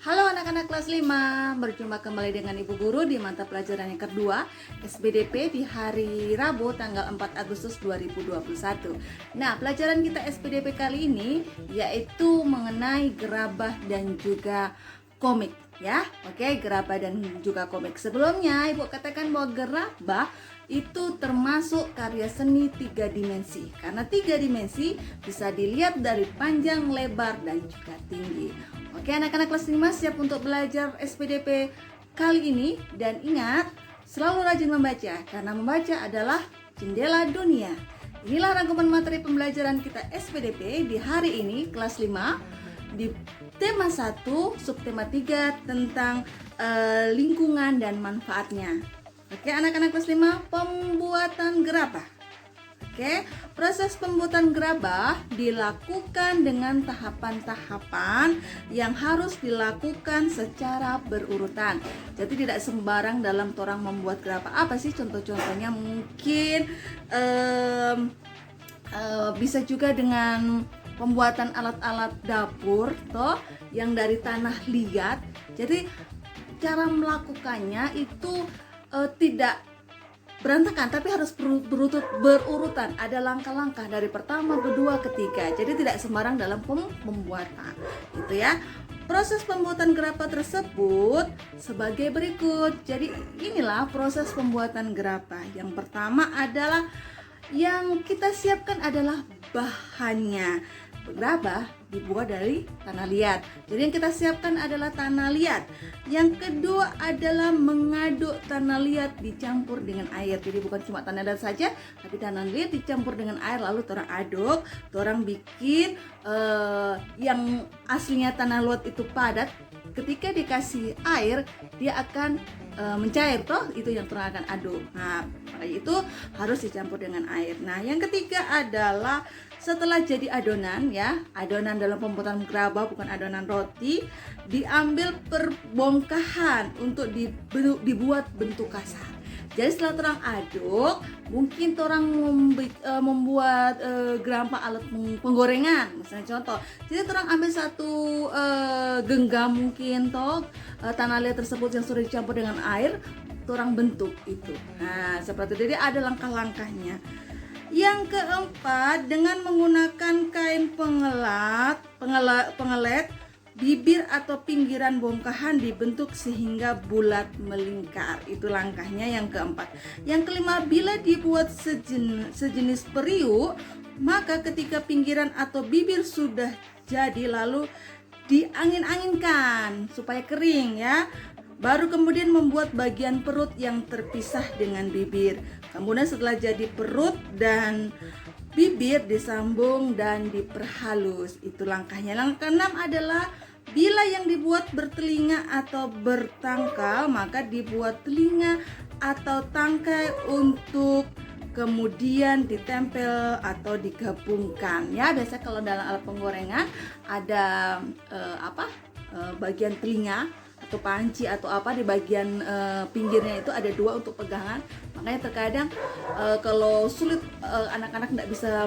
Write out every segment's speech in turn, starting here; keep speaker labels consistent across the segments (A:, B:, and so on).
A: Halo anak-anak kelas 5, berjumpa kembali dengan Ibu Guru di mata pelajaran yang kedua SPDP di hari Rabu tanggal 4 Agustus 2021. Nah, pelajaran kita SPDP kali ini yaitu mengenai gerabah dan juga komik ya. Oke, gerabah dan juga komik. Sebelumnya Ibu katakan bahwa gerabah itu termasuk karya seni 3 dimensi. Karena 3 dimensi bisa dilihat dari panjang, lebar, dan juga tinggi. Oke, anak-anak kelas 5 siap untuk belajar SPDP kali ini. Dan ingat, selalu rajin membaca, karena membaca adalah jendela dunia. Inilah rangkuman materi pembelajaran kita SPDP di hari ini, kelas 5, di tema 1, subtema 3 tentang lingkungan dan manfaatnya. Oke, anak-anak kelas 5, pembuatan gerabah. Oke, proses pembuatan gerabah dilakukan dengan tahapan-tahapan yang harus dilakukan secara berurutan. Jadi tidak sembarang dalam torang membuat gerabah. Apa sih contoh-contohnya? Mungkin bisa juga dengan pembuatan alat-alat dapur toh yang dari tanah liat. Jadi cara melakukannya itu tidak berantakan, tapi harus berurutan. Ada langkah-langkah dari pertama, kedua, ketiga. Jadi tidak sembarang dalam pembuatan. Itu ya. Proses pembuatan gerabah tersebut sebagai berikut. Jadi inilah proses pembuatan gerabah. Yang pertama adalah yang kita siapkan adalah bahannya. Gerabah dibuat dari tanah liat. Jadi yang kita siapkan adalah tanah liat. Yang kedua adalah mengaduk tanah liat dicampur dengan air. Jadi bukan cuma tanah liat saja, tapi tanah liat dicampur dengan air lalu torang aduk. Torang bikin yang aslinya tanah liat itu padat. Ketika dikasih air, dia akan mencair toh, itu yang torang akan aduk. Nah, makanya itu harus dicampur dengan air. Nah, yang ketiga adalah setelah jadi adonan ya, adonan dalam pembuatan gerabah bukan adonan roti, diambil perbongkahan untuk dibuat bentuk kasar. Jadi setelah torang aduk, mungkin torang membuat gerabah alat penggorengan, misalnya contoh. Jadi torang ambil satu genggam mungkin toh tanah liat tersebut yang sudah dicampur dengan air, torang bentuk itu. Nah, seperti itu. Jadi ada langkah-langkahnya. Yang keempat, dengan menggunakan kain pengelet, bibir atau pinggiran bongkahan dibentuk sehingga bulat melingkar. Itu langkahnya yang keempat. Yang kelima, bila dibuat sejenis periuk, maka ketika pinggiran atau bibir sudah jadi lalu diangin-anginkan supaya kering ya. Baru kemudian membuat bagian perut yang terpisah dengan bibir. Kemudian setelah jadi perut dan bibir disambung dan diperhalus. Itu langkahnya. Langkah 6 adalah bila yang dibuat bertelinga atau bertangkal, maka dibuat telinga atau tangkai untuk kemudian ditempel atau digabungkan. Ya, biasa kalau dalam alat penggorengan ada bagian telinga atau panci atau apa di bagian pinggirnya itu ada 2 untuk pegangan. Makanya terkadang kalau sulit anak-anak tidak bisa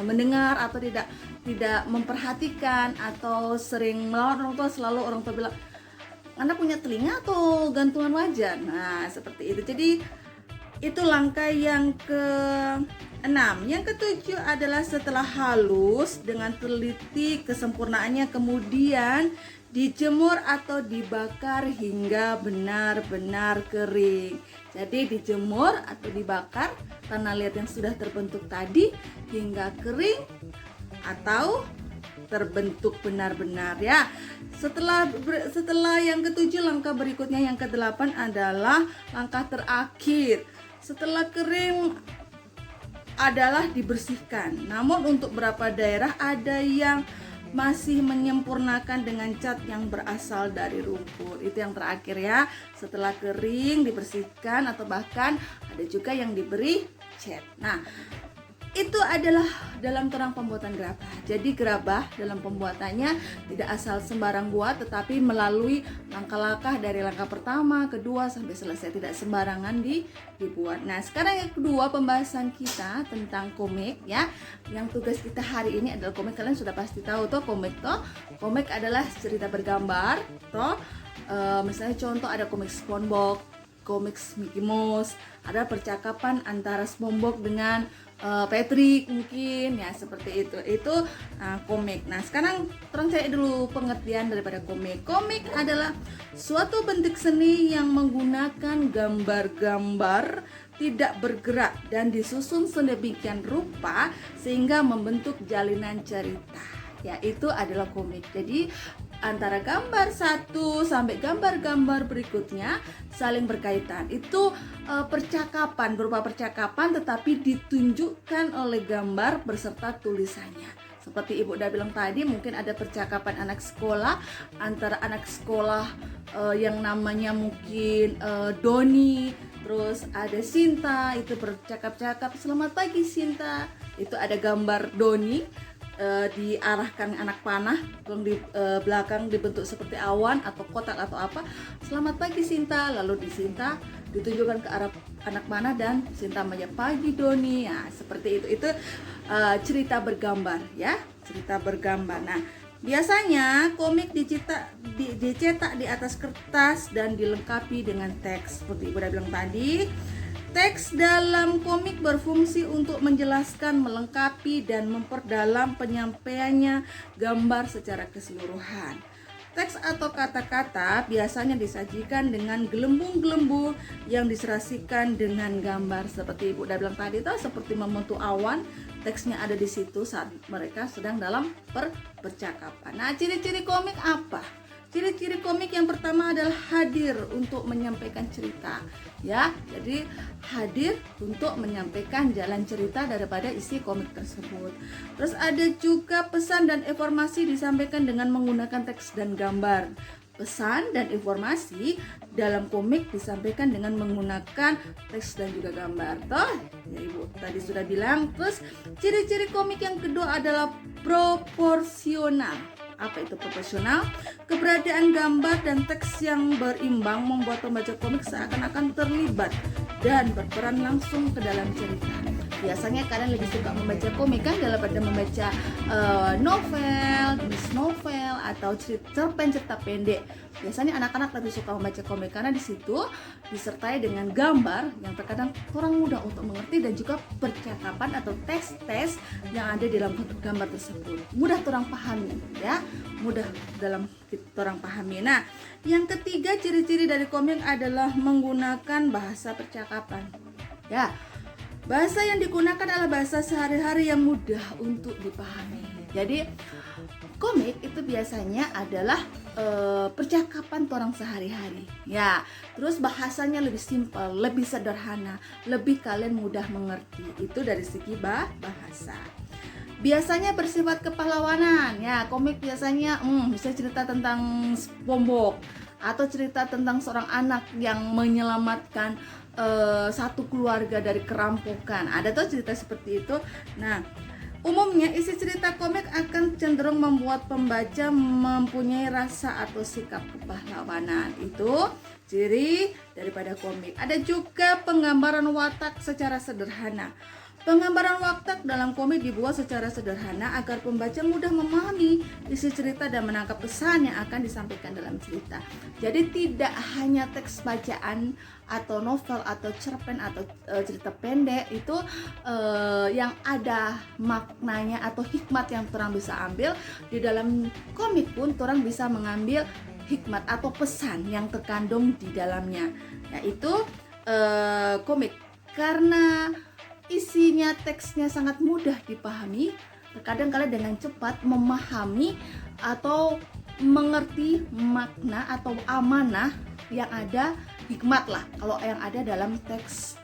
A: mendengar atau tidak memperhatikan atau sering melawan orang tua, selalu orang tua bilang, "Anda punya telinga atau gantungan wajan?" Nah, seperti itu. Jadi itu langkah yang ke-6. Yang ke-7 adalah setelah halus dengan teliti kesempurnaannya kemudian dijemur atau dibakar hingga benar-benar kering. Jadi dijemur atau dibakar tanah liat yang sudah terbentuk tadi hingga kering atau terbentuk benar-benar ya. Setelah yang ke-7, langkah berikutnya yang ke-8 adalah langkah terakhir. Setelah kering adalah dibersihkan. Namun untuk beberapa daerah ada yang masih menyempurnakan dengan cat yang berasal dari rumput. Itu yang terakhir ya. Setelah kering dibersihkan atau bahkan ada juga yang diberi cat. Nah, itu adalah dalam terang pembuatan gerabah. Jadi gerabah dalam pembuatannya tidak asal sembarang buat, tetapi melalui langkah-langkah dari langkah pertama, kedua sampai selesai, tidak sembarangan dibuat. Nah, sekarang yang kedua pembahasan kita tentang komik ya. Yang tugas kita hari ini adalah komik. Kalian sudah pasti tahu toh komik toh. Komik adalah cerita bergambar toh. Misalnya contoh ada komik SpongeBob, komik Mickey Mouse, ada percakapan antara SpongeBob dengan Patrick mungkin ya, seperti itu komik. Nah, sekarang terang cari dulu pengertian daripada komik. Komik adalah suatu bentuk seni yang menggunakan gambar-gambar tidak bergerak dan disusun sedemikian rupa sehingga membentuk jalinan cerita. Ya, itu adalah komik. Jadi antara gambar satu sampai gambar-gambar berikutnya saling berkaitan. Itu percakapan, berupa percakapan tetapi ditunjukkan oleh gambar beserta tulisannya. Seperti Ibu udah bilang tadi, mungkin ada percakapan anak sekolah antara anak sekolah yang namanya mungkin Doni, terus ada Sinta, itu bercakap-cakap, "Selamat pagi Sinta." Itu ada gambar Doni diarahkan anak panah yang di belakang dibentuk seperti awan atau kotak atau apa. "Selamat pagi Sinta." Lalu di Sinta ditunjukkan ke arah anak panah dan Sinta menjawab, "Pagi Doni." Ya, seperti itu cerita bergambar ya, cerita bergambar. Nah, biasanya komik dicetak di atas kertas dan dilengkapi dengan teks. Seperti Ibu udah bilang tadi, teks dalam komik berfungsi untuk menjelaskan, melengkapi, dan memperdalam penyampaiannya gambar secara keseluruhan. Teks atau kata-kata biasanya disajikan dengan gelembung-gelembung yang diserasikan dengan gambar. Seperti Ibu udah bilang tadi, seperti membentuk awan, teksnya ada di situ saat mereka sedang dalam percakapan. Nah, ciri-ciri komik apa? Ciri-ciri komik yang pertama adalah hadir untuk menyampaikan cerita ya. Jadi hadir untuk menyampaikan jalan cerita daripada isi komik tersebut. Terus ada juga pesan dan informasi disampaikan dengan menggunakan teks dan gambar. Pesan dan informasi dalam komik disampaikan dengan menggunakan teks dan juga gambar. Toh, ya Ibu tadi sudah bilang. Terus ciri-ciri komik yang kedua adalah proporsional. Apa itu proporsional? Keberadaan gambar dan teks yang berimbang membuat pembaca komik seakan-akan terlibat dan berperan langsung ke dalam cerita. Biasanya kalian lebih suka membaca komik kan daripada membaca novel, tulis novel atau cerpen cerita pendek. Biasanya anak-anak lebih suka membaca komik karena di situ disertai dengan gambar yang terkadang kurang mudah untuk mengerti dan juga percakapan atau teks-teks yang ada di dalam gambar tersebut. Mudah orang pahami ya, mudah dalam orang pahami. Nah, yang ketiga ciri-ciri dari komik adalah menggunakan bahasa percakapan. Ya, bahasa yang digunakan adalah bahasa sehari-hari yang mudah untuk dipahami. Jadi komik itu biasanya adalah percakapan orang sehari-hari ya. Terus bahasanya lebih simpel, lebih sederhana, lebih kalian mudah mengerti. Itu dari segi bahasa. Biasanya bersifat kepahlawanan ya. Komik biasanya bisa cerita tentang SpongeBob atau cerita tentang seorang anak yang menyelamatkan satu keluarga dari kerampokan. Ada tuh cerita seperti itu. Nah, umumnya isi cerita komik akan cenderung membuat pembaca mempunyai rasa atau sikap kepahlawanan. Itu ciri daripada komik. Ada juga penggambaran watak secara sederhana. Penggambaran watak dalam komik dibuat secara sederhana agar pembaca mudah memahami isi cerita dan menangkap pesan yang akan disampaikan dalam cerita. Jadi tidak hanya teks bacaan atau novel atau cerpen atau cerita pendek itu yang ada maknanya atau hikmat yang orang bisa ambil. Di dalam komik pun orang bisa mengambil hikmat atau pesan yang terkandung di dalamnya, yaitu komik. Karena isinya teksnya sangat mudah dipahami, terkadang kalian dengan cepat memahami atau mengerti makna atau amanah yang ada, hikmat lah kalau yang ada dalam teks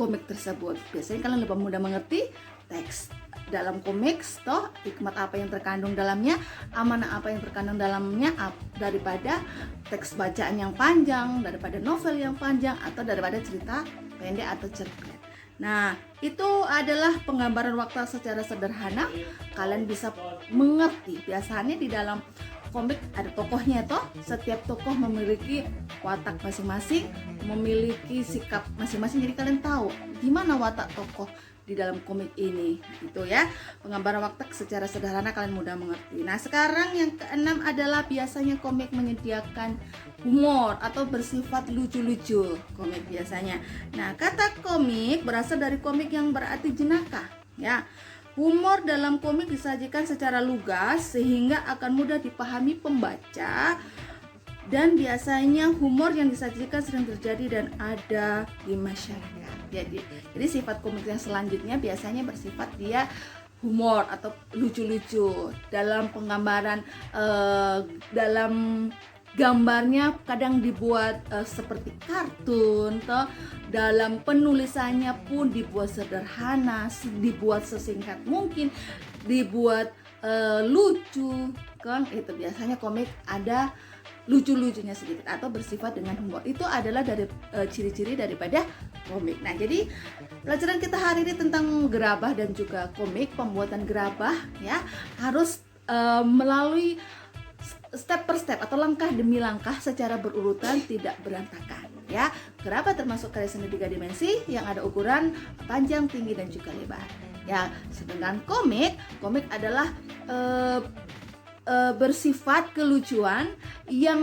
A: komik tersebut. Biasanya kalian lebih mudah mengerti teks dalam komik toh, hikmat apa yang terkandung dalamnya, amanah apa yang terkandung dalamnya daripada teks bacaan yang panjang, daripada novel yang panjang atau daripada cerita pendek atau cerpen. Nah, itu adalah penggambaran waktu secara sederhana. Kalian bisa mengerti. Biasanya di dalam komik ada tokohnya toh. Setiap tokoh memiliki watak masing-masing, memiliki sikap masing-masing. Jadi kalian tahu gimana watak tokoh di dalam komik ini. Itu ya. Penggambaran watak secara sederhana kalian mudah mengerti. Nah, sekarang yang keenam adalah biasanya komik menyediakan humor atau bersifat lucu-lucu. Komik biasanya. Nah, kata komik berasal dari komik yang berarti jenaka, ya. Humor dalam komik disajikan secara lugas sehingga akan mudah dipahami pembaca, dan biasanya humor yang disajikan sering terjadi dan ada di masyarakat. Jadi sifat komik yang selanjutnya biasanya bersifat dia humor atau lucu-lucu dalam penggambaran, dalam gambarnya kadang dibuat seperti kartun, toh dalam penulisannya pun dibuat sederhana, dibuat sesingkat mungkin, dibuat lucu kan. Itu biasanya komik ada lucu-lucunya sedikit atau bersifat dengan humor. Itu adalah dari ciri-ciri daripada komik. Nah, jadi pelajaran kita hari ini tentang gerabah dan juga komik. Pembuatan gerabah ya harus melalui step per step atau langkah demi langkah secara berurutan, tidak berantakan ya. Gerabah termasuk karya seni 3 dimensi yang ada ukuran panjang, tinggi dan juga lebar ya. Sedangkan komik adalah bersifat kelucuan yang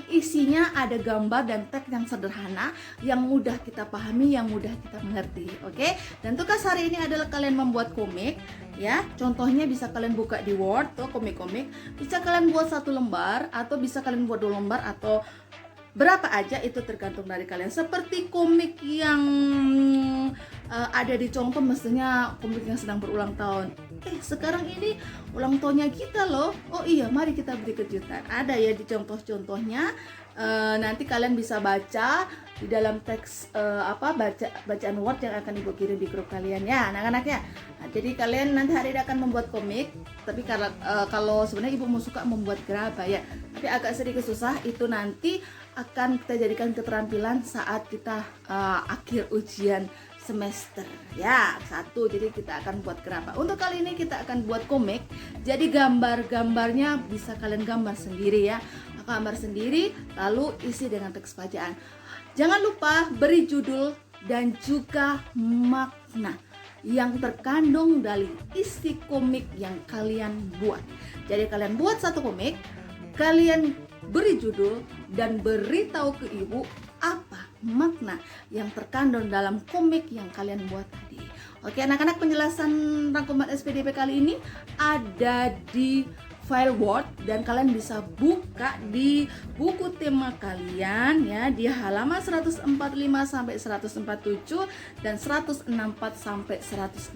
A: isinya ada gambar dan teks yang sederhana, yang mudah kita pahami, yang mudah kita mengerti. Oke? Dan tugas hari ini adalah kalian membuat komik ya. Contohnya bisa kalian buka di Word tuh komik-komik. Bisa kalian buat 1 lembar atau bisa kalian buat 2 lembar atau berapa aja, itu tergantung dari kalian. Seperti komik yang ada di contoh, mestinya komik yang sedang berulang tahun. Sekarang ini ulang tahunnya kita loh. Oh iya, mari kita beri kejutan. Ada ya di contoh-contohnya. Nanti kalian bisa baca di dalam teks bacaan Word yang akan ibu kirim di grup kalian ya anak-anaknya. Nah, jadi kalian nanti hari ini akan membuat komik. Tapi kalau sebenarnya ibu mau suka membuat gerabah ya, tapi agak sedikit susah. Itu nanti akan kita jadikan keterampilan saat kita akhir ujian semester ya 1. Jadi kita akan buat gerabah. Untuk kali ini kita akan buat komik. Jadi gambarnya bisa kalian gambar sendiri ya. Gambar sendiri lalu isi dengan teks bacaan. Jangan lupa beri judul dan juga makna yang terkandung dari isi komik yang kalian buat. Jadi kalian buat 1 komik, kalian beri judul dan beritahu ke ibu apa makna yang terkandung dalam komik yang kalian buat tadi. Oke anak-anak, penjelasan rangkuman SPDP kali ini ada di file Word dan kalian bisa buka di buku tema kalian ya, di halaman 145 sampai 147 dan 164 sampai 167.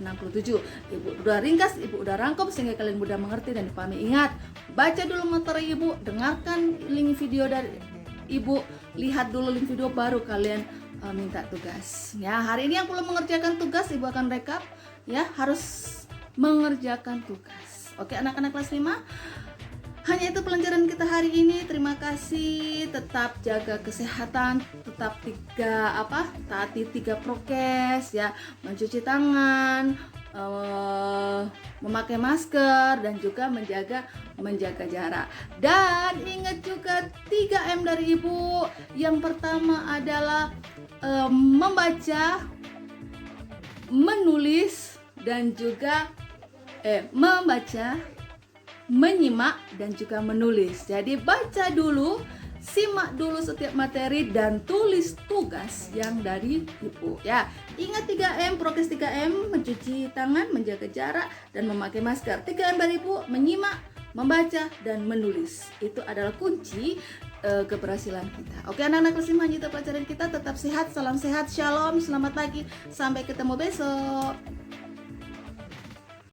A: Ibu udah ringkas, ibu udah rangkum sehingga kalian mudah mengerti dan dipahami. Ingat, baca dulu materi ibu, dengarkan link video dari ibu, lihat dulu link video baru kalian minta tugas. Ya, hari ini yang belum mengerjakan tugas ibu akan rekap ya, harus mengerjakan tugas. Oke anak-anak kelas 5, hanya itu pelajaran kita hari ini. Terima kasih, tetap jaga kesehatan, tetap taati 3 prokes ya, mencuci tangan, memakai masker dan juga menjaga jarak. Dan ingat juga 3M dari ibu. Yang pertama adalah membaca, menulis dan juga membaca, menyimak dan juga menulis. Jadi baca dulu, simak dulu setiap materi dan tulis tugas yang dari ibu ya. Ingat 3M, prokes 3M, mencuci tangan, menjaga jarak dan memakai masker. 3M dari ibu, menyimak, membaca dan menulis. Itu adalah kunci keberhasilan kita. Oke anak-anak kelas 5, itu pelajaran kita. Tetap sehat, salam sehat, shalom, selamat pagi, sampai ketemu besok.